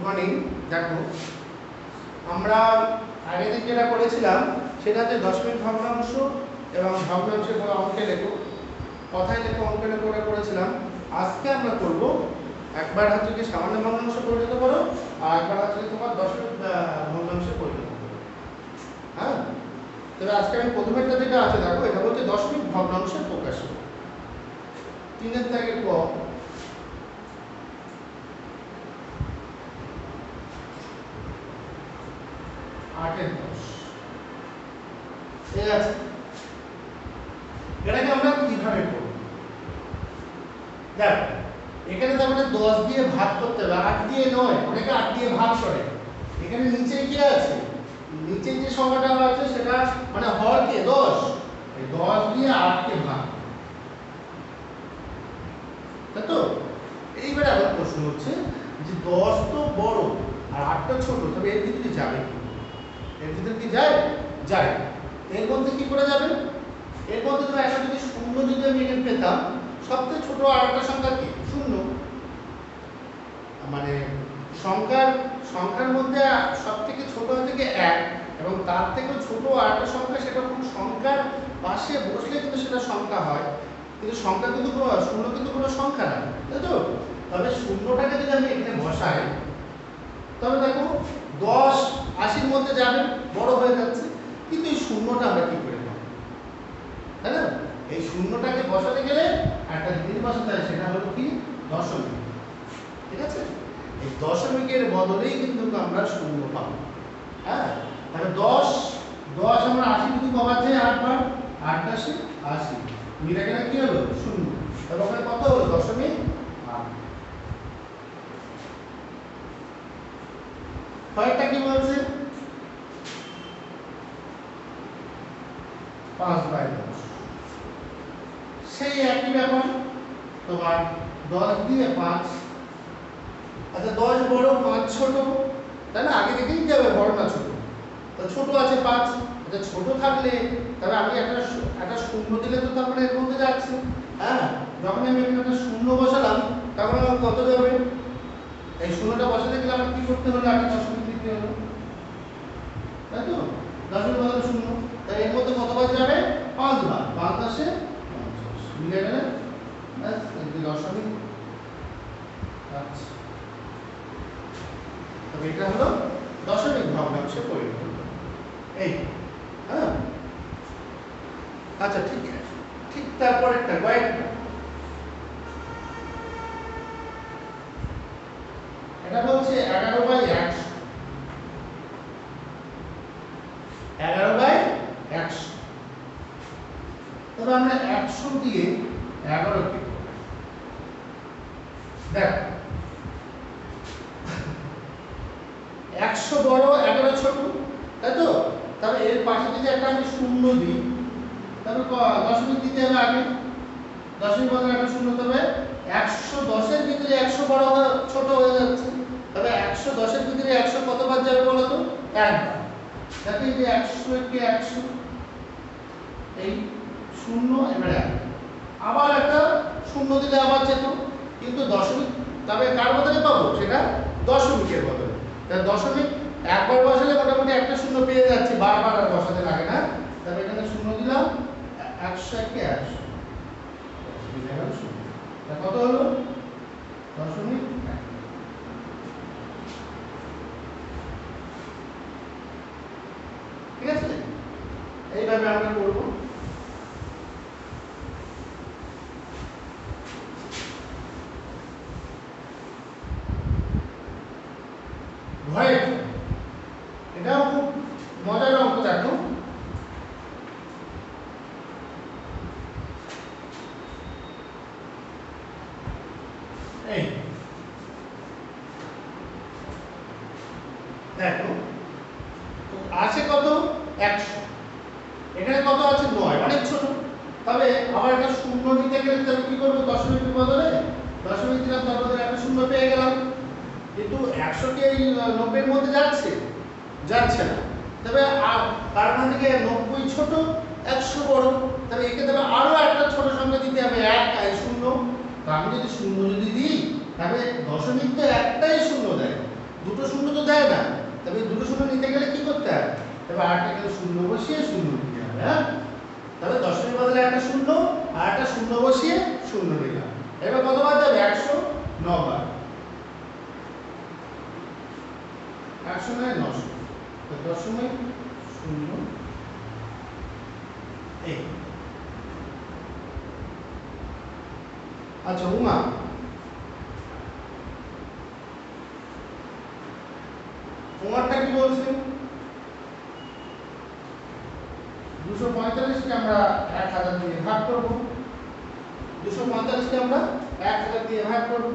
Morning. দেখো আমরা আগের দিন যেটা করেছিলাম সেটা হচ্ছে দশমিক ভগ্নাংশ এবং ভগ্নাংশের কোনো অঙ্কে লেখো, কথায় লেখো, অঙ্কে লেখো ওটা করেছিলাম। আজকে আমরা করব একবার হচ্ছে কি সামান্য ভগ্নাংশ পরিণত করো, আর একবার হচ্ছে তোমার দশমিক ভগ্নাংশে পরিণত করো। হ্যাঁ, তবে আজকে আমি প্রথমেরটা যেটা আছে দেখো, এটা হচ্ছে দশমিক ভগ্নাংশের প্রকাশ। 3-এর দাগের ক, 8-এর 10 এই আছে। এটাকে আমরা কিভাবে করব? দেখো এখানে তো আমাদের 10 দিয়ে ভাগ করতে হবে, 8 দিয়ে নয়, অনেকে 8 দিয়ে ভাগ করে। এখানে নিচে কি আছে? নিচে যে সংখ্যাটা আছে সেটা মানে হরকে 10, এই 10 দিয়ে 8 কে ভাগ, তাই তো? এইবারে আবার প্রশ্ন হচ্ছে যে 10 তো বড় আর 8 টা ছোট, তবে এর ভিতরে যাবে কি? এর ভিতরে কি যায়? যায়। এর মধ্যে কি করে যাবে? এর মধ্যে তো একটা যদি শূন্য যদি আমি এখানে পেতাম, সবচেয়ে ছোট আরেকটা সংখ্যা কি? শূন্য। মানে সংখ্যার মধ্যে সবথেকে ছোট হচ্ছে কি 1, এবং তার থেকেও ছোট আরেকটা সংখ্যা, সেটা কোন সংখ্যার পাশে বসলে কিন্তু সেটা সংখ্যা হয়। কিন্তু সংখ্যা কিন্তু শূন্য কিন্তু কোনো সংখ্যা না, তাই তো? তবে শূন্যটাকে যদি আমি এখানে বসাই, তবে দেখো 10 80-র মধ্যে যাবে, বড় হয়ে যাচ্ছে। কিন্তু এই শূন্যটা আমরা কি করে পাবো, তাই না? এই শূন্যটাকে বসাতে গেলে একটা জিনিস বসাতে হয়, সেটা হলো কি? দশমিক। ঠিক আছে? এই দশমিকের বদলেই কিন্তু আমরা শূন্য পাবো। হ্যাঁ, তাহলে 10 আমরা 80 যদি কবার যায় 8 বার, 8 10 80, মিলে গেলে কি হলো? শূন্য। তাহলে ওখানে কত হলো? দশমিক 8। পরেরটা কি বলছে? 5/10। সেই একই ব্যাপার, তোমার 10 দিয়ে 5। আচ্ছা 10 বড় 5 ছোট, তাই না? আগে দেখেই যাবে বড় না ছোট। তো ছোট আছে 5। আচ্ছা ছোট থাকলে তবে আমি একটা শূন্য দিলে তো তার মানে এর মধ্যে যাচ্ছে। হ্যাঁ, যখন আমি এখানে একটা শূন্য বসালাম তখন আমার কত যাবে? এই শূন্যটা বসাতে গেলে আমার কি করতে হলো? আগে দশমিক দিতে হলো, তাই তো? দশমিক বদলে শূন্য, তাই এর মধ্যে কতবার যাবে? 5 বার। 5 10 50 মিলে গেলে ব্যাস এই দশমিক। আচ্ছা, তবে এটা হলো দশমিক ভগ্নাংশে পরিণত। এই হ্যাঁ, আচ্ছা ঠিক আছে। ঠিক তারপর একটা কয়েকটা, এটা বলছে 11/100। 11/100, তবে আমরা 100 দিয়ে 11 কে দেখ, 100 বড় 11 ছোট, তাই তো? তবে এর পাশে যদি একটা আমি শূন্য দিই, তবে দশমিক দিতে হবে আগে। দশমিক বদলে একটা শূন্য, তবে 110 এর ভিতরে 100 বড় ছোট হয়ে যাচ্ছে। তবে 110 এর ভিতরে 100 কতবার যাবে বলো তো? একবার। দেখো এই যে 100 কে 100, এই শূন্য, এবারে 1, আবার একটা শূন্য দিলে আবার যেত, কিন্তু দশমিক তবে কার বদলে পাবো? সেটা দশমিকের বদলে। তাহলে দশমিক একবার বসালে মোটামুটি একটা শূন্য পেয়ে যাচ্ছি, বারবার আর বসাতে লাগে না। তবে এখানে শূন্য দিলাম, 100 কে 100 মিলে গেল শূন্য। তা কত হলো? দশমিক 1। ঠিক আছে? এইভাবে আমরা করব। ভয়ের এটাও খুব মজার অঙ্ক। দেখো এই দেখো আছে কত? 100। এখানে কত আছে? 9, অনেক ছোট। তবে আবার একটা শূন্য দিতে গেলে তবে কি করব? দশমিকের বদলে দশমিক দিলাম, তার বদলে একটা শূন্য পেয়ে গেলাম। কিন্তু 100 কি এই 90 এর মধ্যে যাচ্ছে? যাচ্ছে না। তবে তার মানে কি 90 ছোট, 100 বড়। তবে একে তবে আরো একটা ছোট সংখ্যা দিতে হবে, 1 শূন্য। তো আমি যদি শূন্য যদি দিই, তাহলে দশমিক তো একটাই শূন্য দেয়। দুটো শূন্য তো দেয় না, তবে দুটো শূন্য নিতে গেলে কি করতে হয়, তবে আরেকটা এখানে শূন্য বসিয়ে শূন্য নিতে হবে। হ্যাঁ, তাহলে দশমিক বদলে একটা শূন্য আর একটা শূন্য বসিয়ে শূন্য নিলাম। এবার কতবার যাবে, 109 বার। 100 নয় 900, তো দশমিক শূন্য এই। আচ্ছা উমা, উমারটা কি বলছে, 245 কে আমরা 1000 দিয়ে ভাগ করব, 245 কে আমরা 1000 দিয়ে ভাগ করব।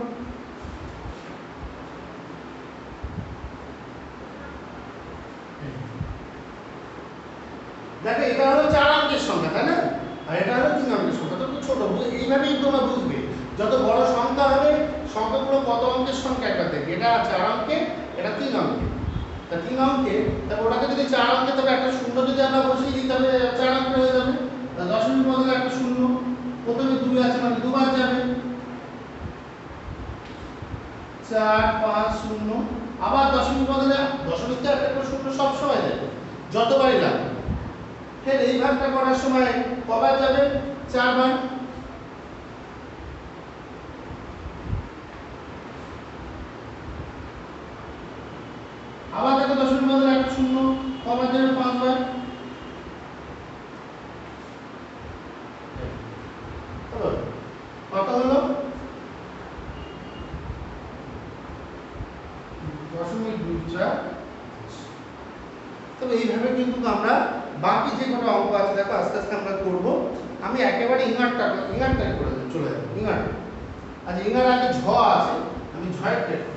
দেখো এটা হলো 4 অঙ্কের সংখ্যা, তাই না, আর এটা হলো 3 অঙ্কের সংখ্যা, তো ছোট। এইভাবেই তোমরা বুঝবে, যত বড় সংখ্যা হবে সংখ্যাগুলো কত অঙ্কের সংখ্যা একবার দেখবে, এটা 4 অঙ্কের, এটা 3 অঙ্কের। তা 3 অঙ্কের, তবে ওটাকে যদি 4 অঙ্কের, তবে একটা শূন্য যদি আমরা বসিয়ে দিই তবে 4 অঙ্কের হয়ে যাবে। তা দশমিক বদলে একটা শূন্য, প্রথমে 2 আছে মানে দুবার যাবে, 4 5 0। আবার দশমিক বদলে, দশমিক তো একটা করে শূন্য সব সময় যাবে, যতবারই লাগবে। ফের এই ভাগটা করার সময় কবার যাবে, 4 বার। আবার দেখো দশমিক বদলে একটা শূন্য, কবার যাবে, 5 বার। কত হলো, দশমিক 2 4। তবে এইভাবে কিন্তু আমরা বাকি যে কোনো অঙ্ক আছে দেখো আস্তে আস্তে আমরা করব। আমি একেবারে ইঙ্গারটাই করে চলে যাব, ইঙ্গার। আচ্ছা ইঙ্গার আগে ঝ আছে, আমি ঝয়ের টেট করব।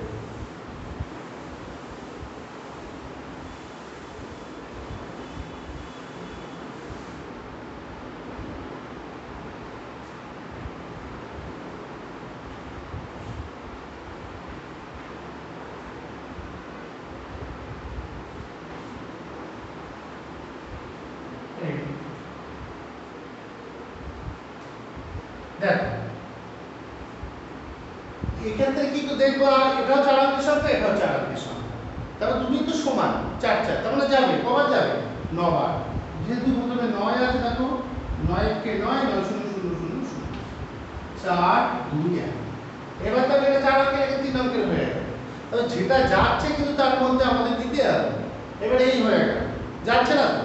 দেখো এক্ষেত্রে কিন্তু দেখবো এটাও 4 অঙ্কের সংখ্যা, এটাও 4 অঙ্কের সংখ্যা, তাহলে দুটোই তো সমান 4 4, তার মানে যাবে কবার যাবে, 9 বার। যেহেতু প্রথমে 9 আছে দেখো, 9 কে 9 9 0 0 0 0 4 2 1। এবার তো এটা 4 অঙ্কের, এটা 3 অঙ্কের হয়ে গেল। তবে যেটা যাচ্ছে কিন্তু তার মধ্যে আমাদের দিতে হবে। এবারে এই হয়ে গেল, যাচ্ছে না তো,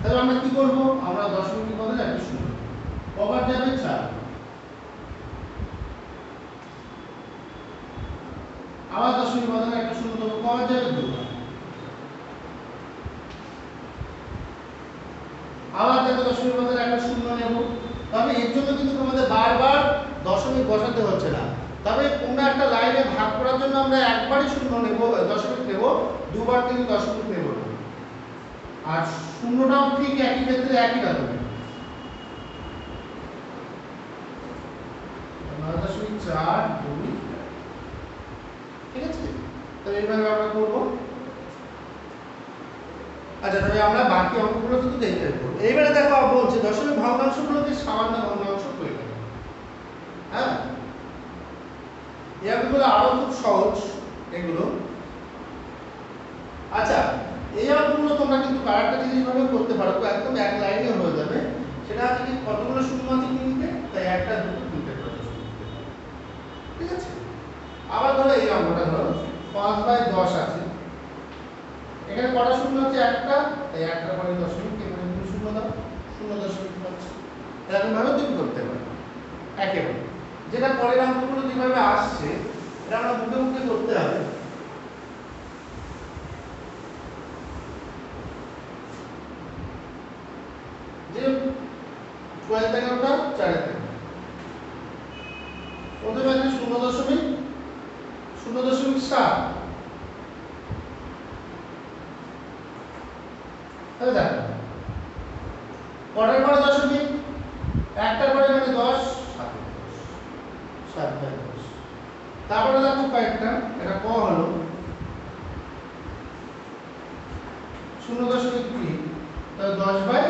তাহলে আমরা কি করব, আমরা দশমিক বদলে একটা শূন্য, কবার যাবে, 4। আবার দশমিক বদলে একটা শূন্য দেবো, কবার যাবে, 2 বার। আবার দেখো দশমিক বদলে একটা শূন্য নেব, তবে এর জন্য কিন্তু তোমাদের বারবার দশমিক বসাতে হচ্ছে না। তবে কোনো একটা লাইনে ভাগ করার জন্য আমরা একবারই শূন্য নেব, দশমিক নেব, দুবার কিন্তু দশমিক নেব না। আর শূন্যটাও ঠিক একই ক্ষেত্রে একই রকম, 9.4 2। ঠিক আছে, তো এইভাবে আমরা করব। আচ্ছা তবে আমরা বাকি অঙ্কগুলো কিন্তু দেখতে পাবো। এইবারে দেখো বলছে দশমিক ভগ্নাংশগুলোকে সামান্য ভগ্নাংশ করে দেবে। হ্যাঁ, এই অঙ্কগুলো আরো খুব সহজ এগুলো। আচ্ছা এই অঙ্কগুলো তোমরা কিন্তু আরেকটা জিনিস ভাবে করতে পারো, তো একদম এক লাইনে হয়ে যাবে। সেটা হচ্ছে কি কতগুলো শূন্য আছে কিনতে, তাই একটা দুটো তিনটে করে শূন্য। ঠিক আছে, আবার ধরো এই অঙ্কটা ধরো 5/10 আছে, এখানে কটা শূন্য আছে, একটা, তাই একটা পরে দশমিক, এখানে তুমি শূন্য দাও, 0.5। এরকম ভাবে তুমি করতে পারো একেবারে। যেটা পরের অঙ্কগুলো যেভাবে আসছে এটা আমরা মুখে মুখে করতে হবে। যে 12 11টা 4 এর থেকে প্রথমে আছে 0.7, তাহলে দেখো পরের পরে দশমিক, একটার পরে মানে 10 7/10। তারপরে দেখো কয়েকটা, এটা ক হলো 0.3, তাহলে 10/3।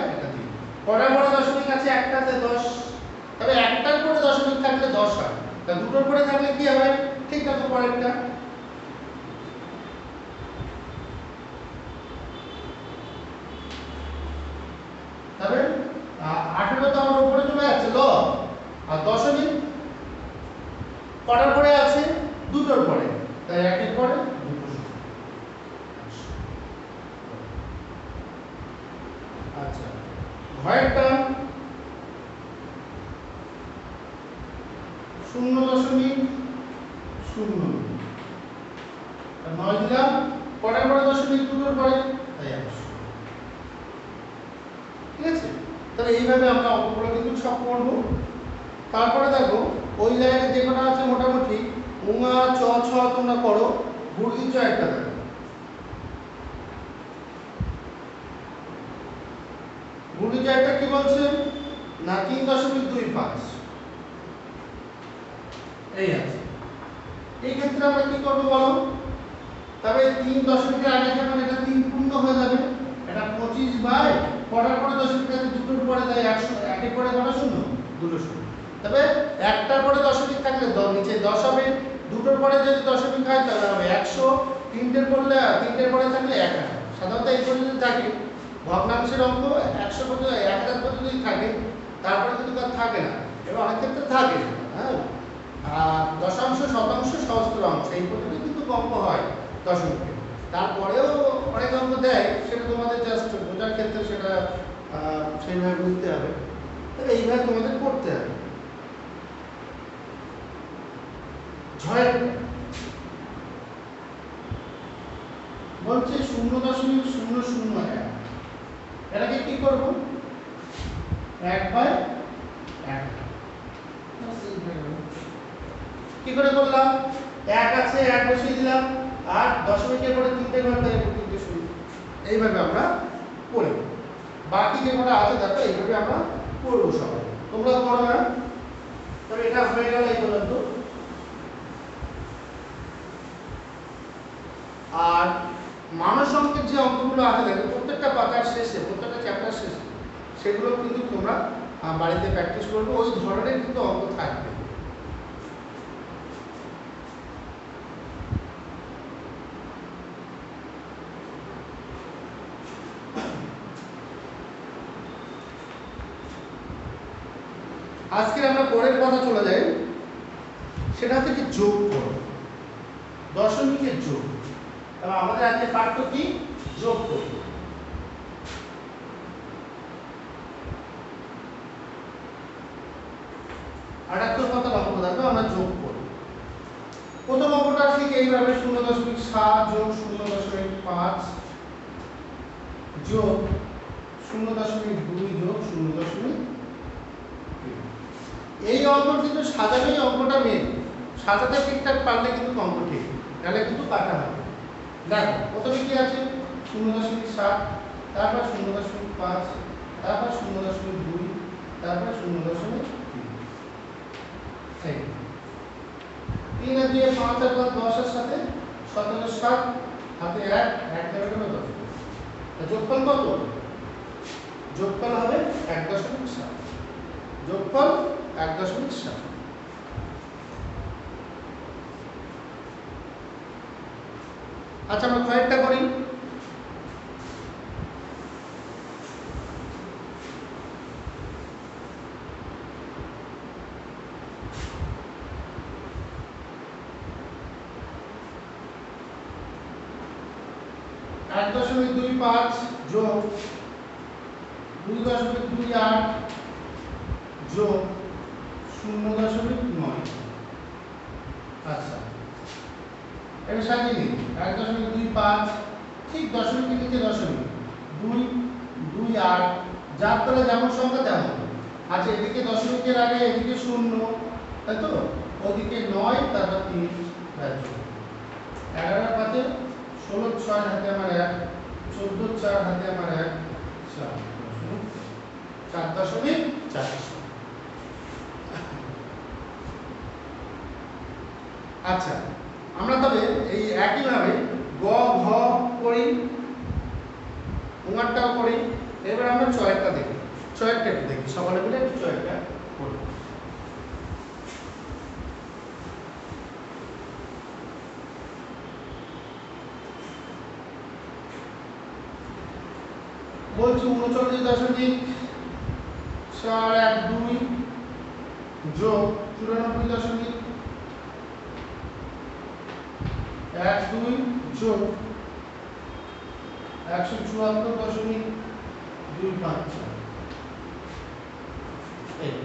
পরের পরে দশমিক আছে একটাতে 10, তবে একটার পরে দশমিক থাকলে 10 হয়, তা দুটোর পরে থাকলে কি হবে, ঠিক আছে পরেরটা আর দশমিক কটার পরে আছে? দুটোর পরে, তাই একের পরে দুটো শূন্য। আচ্ছা, ঘরের টার্ম 0.0 আর 9 দিলাম কটার পরে? দশমিক দুটোর পরে, তাই 100। ঠিক আছে, তাহলে এইভাবে আমরা অঙ্কগুলো কিন্তু সব করব। তারপরে দেখো ওই লাইনে যে কটা আছে মোটামুটি উঙা চ ছ তোমরা করো, বুড়ির চ একটা দেখো। বুড়ির চ একটা কি বলছে না 3.25 এই আছে। এই ক্ষেত্রে আমরা কি করব বলো? তবে 3 দশমিকের আগে যখন এটা 3 পূর্ণ হয়ে যাবে, এটা 25 বাই কটার পরে দশমিক আছে? দুটোর পরে, তাই 100। একের পরে কটা শূন্য? দুটো শূন্য। তবে একটার পরে দশমিক থাকলে নিচে 10 হবে, দুটোর পরে যদি দশমিক হয় তাহলে হবে 100, তিনটের পরে থাকলে 1000। সাধারণত এই পর্যন্ত থাকে ভগ্নাংশের অঙ্ক 100 পর্যন্ত 1000 পর্যন্তই থাকে, তারপরে কিন্তু তার থাকে না, এবং অনেক ক্ষেত্রে থাকে। হ্যাঁ, আর দশাংশ, শতাংশ, সহস্রাংশ এই পর্যন্ত কিন্তু অঙ্ক হয় দশমিকে। তারপরেও অনেক অঙ্ক দেয়, সেটা তোমাদের জাস্ট বোঝার ক্ষেত্রে সেটা সেইভাবে বুঝতে হবে। তাহলে এইভাবে তোমাদের করতে হবে। ছয়ের বলছে 0.001, এটাকে কি করব? 1/1 কি করে করলাম? 1 আছে, 1 বসিয়ে দিলাম, আর দশমিকের পরে 3টে ঘর, তাই 3টে শূন্য। এইভাবে আমরা করি। বাকি যে কটা আছে দেখো এইভাবে আমরা করবো সবাই, তোমরা করো না। তবে এটা হয়ে গেল এই পর্যন্ত। আর মানুষ অঙ্কের যে অঙ্কগুলো আছে দেখো প্রত্যেকটা পাতার শেষে, প্রত্যেকটা চ্যাপ্টার শেষে, সেগুলো কিন্তু তোমরা বাড়িতে প্র্যাকটিস করবে। ওই ধরনের কিন্তু অঙ্ক থাকবে। আজকে আমরা পরের কথা চলে যাই, সেটা হচ্ছে কি যোগ করো, দশমিকের যোগ। এবং আমাদের আজকে পাঠ্য কি? যোগ করো। আটাত্তর কথা অঙ্ক দেখো আমরা যোগ করি। প্রথম অঙ্কটা ঠিক এইভাবে 0.7 যোগ 0.5 যোগ 0.2 যোগ 0.2। এই অঙ্ক কিন্তু সাজানোই অঙ্কটা মেন, সাজাতে ঠিকঠাক পারলে কিন্তু অঙ্ক ঠিক, তাহলে কিন্তু কাটা হবে। দেখো প্রথমে কি আছে? 0.7, তারপর 0.5, তারপর 0.2, তারপর 0.3। 3 আর 2 5 আর 5 10 এর সাথে 17 7 হাতে 1 1 দেবে 10। যোগফল কত? যোগফল হবে 1.7। যোগফল 1.7। আচ্ছা আমরা কয়েকটা করি। এক 1.25 যোগ 2.28 যোগ 0.9। আচ্ছা এটা সাজিয়ে নিই। 1.25 ঠিক দশমিকের নিচে দশমিক 2 2 8, যার তলে যেমন সংখ্যা তেমন। আচ্ছা এদিকে দশমিকের আগে এদিকে 0, তাই তো? ওদিকে 9, তারপর 3 ব্যাস। 11 এর পাতে 16 6 হাতে আমার 1, 14 4 হাতে আমার 1, 4.4। আচ্ছা আমরা তবে এই একইভাবে গ ঘ করি, উঙারটাও করি। এবার আমরা চয়েরটা দেখি, চয়েরটা একটু দেখি, সকলে মিলে একটু চয়েরটা করি। বলছি 39.412 যোগ 94.12 যোগ 174.254 এই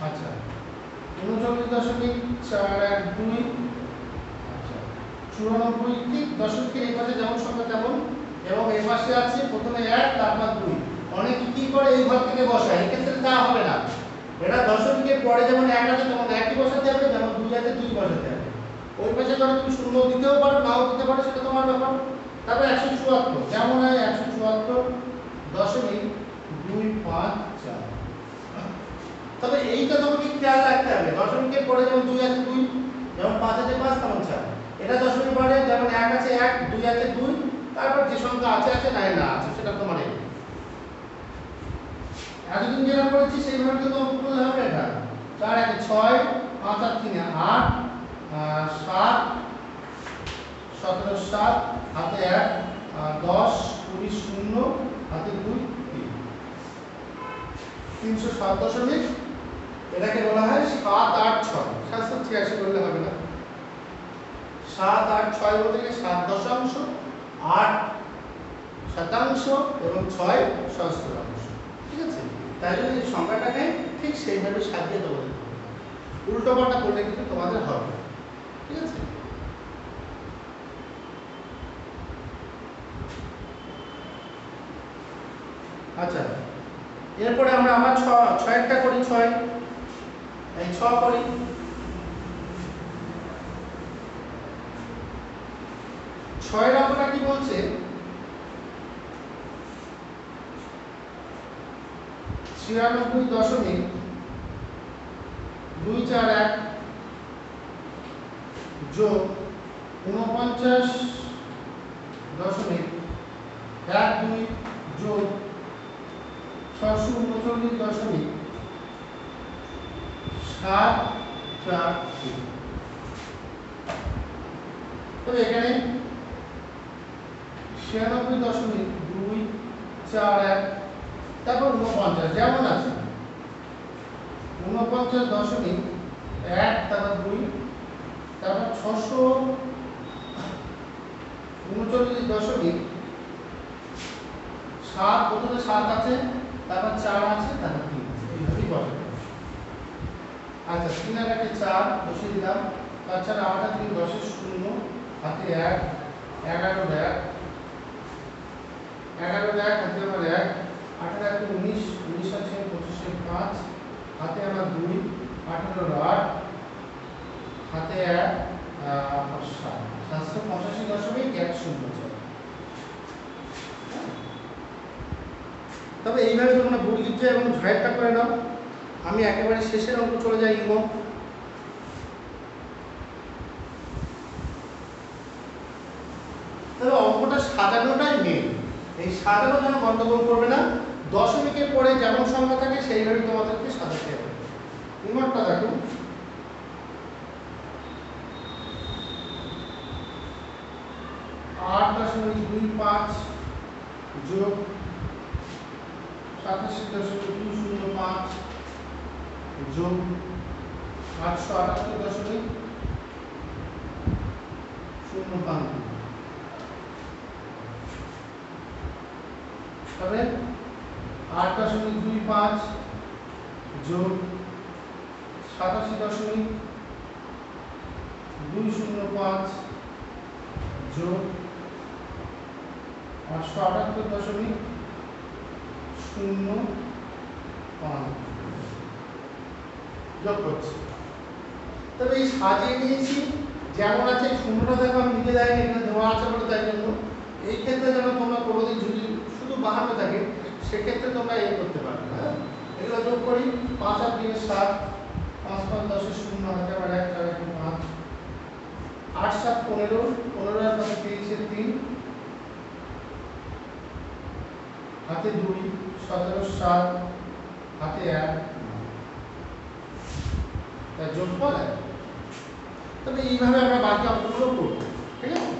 আচ্ছা 39.412 আচ্ছা 94 ঠিক দশমিকের এই পাশে যেমন সংখ্যা তেমন এবং এই পাশে আছে প্রথমে 1 তারপর 2 অনেকে কি করে এই ঘর থেকে বসায় এই ক্ষেত্রে তা হবে না এটা দশমিকের পরে যেমন 1 আছে তেমন 1ই বসাতে হবে যেমন 2 আছে 2 বসাতে হবে ওই পাশে ধরো তুমি শূন্য দিতেও পারো নাও দিতে পারো সেটা তোমার ব্যাপার তারপর 174 যেমন হয় 174.254 তবে এইটা তোমাকে খেয়াল রাখতে হবে দশমিকের পরে যেমন 2 আছে 2 যেমন 5 আছে 5 তেমন 4 এটা দশমিকের পরে যেমন 1 আছে 1 2 আছে 2 তারপর যে সংখ্যা আছে আছে নাই না আছে সেটা তোমার এই এতদিন যেটা করেছি সেইভাবে তো তোমার হবে এটা 4 1 6 5 আর 3 8 7 17 7 হাতে 1 10 20 0 হাতে 2 3 307 দশমিক এটাকে বলা হয় 786 786 বললে হবে না 786 বলতে গেলে 7.8 শতাংশ এবং 6 সহস্রাংশ ঠিক আছে তাই জন্য এই সংখ্যাটাকে ঠিক সেইভাবে সাজিয়ে দেবো উল্টো পাল্টা করলে কিন্তু তোমাদের হবে ঠিক আছে আচ্ছা এরপরে আমরা আবার 6টা করি 6 এই 6 করি 6 নম্বরটা কি বলছে 96.241 যোগ 49.12 যোগ 639.743 তো এখানে 96.241 তারপর 49 যেমন আছে 49.1 তারপর 2 তারপর 639.7 প্রথমে 7 আছে তারপর 4 আছে তারপর 3 আছে এইভাবেই বসাতে হবে আচ্ছা 3 আর 1 4 বসিয়ে দিলাম তাছাড়া 8 আর 3 10 0 হাতে 1 11 1 11 1 হাতে আমার 1 8 আর 19 19 আছে 25 5 হাতে আমার 2 18 8 হাতে 1 785.104 তবে এইভাবে তোমরা বর্গিত এবং ঝয়েরটা করে নাও আমি একেবারে শেষের অঙ্ক চলে যাই ইমো তবে অঙ্কটা সাজানোটাই মেন এই সাজানো যেন গন্ডগোল করবে না দশমিকের পরে যেমন সংখ্যা থাকে সেইভাবে তোমাদেরকে সাজাতে হবে ইমোটা দেখো আট 8.25 যোগ 87.205 যোগ 878.05 তবে 8.25 যোগ 87.205 যোগ 878.05 যোগ করছি তবে এই সাজিয়ে নিয়েছি যেমন আছে শূন্যটা দেখো আমি লিখে দেয়নি এখানে দেওয়া আছে বলে তাই জন্য এই ক্ষেত্রে যেন তোমরা কোনোদিন যদি শুধু বাহানো থাকে সেক্ষেত্রে তোমরা এই করতে পারবে হ্যাঁ এগুলো যোগ করি 5 আর 3 7 5 5 10 0 হাতে আবার 1 4 5 8 7 15 15 আর 5 30 3 হাতে 2 17 7 হাতে 1 তাই যোগ করে তবে এইভাবে আমরা বাকি অঙ্কগুলো করব ঠিক আছে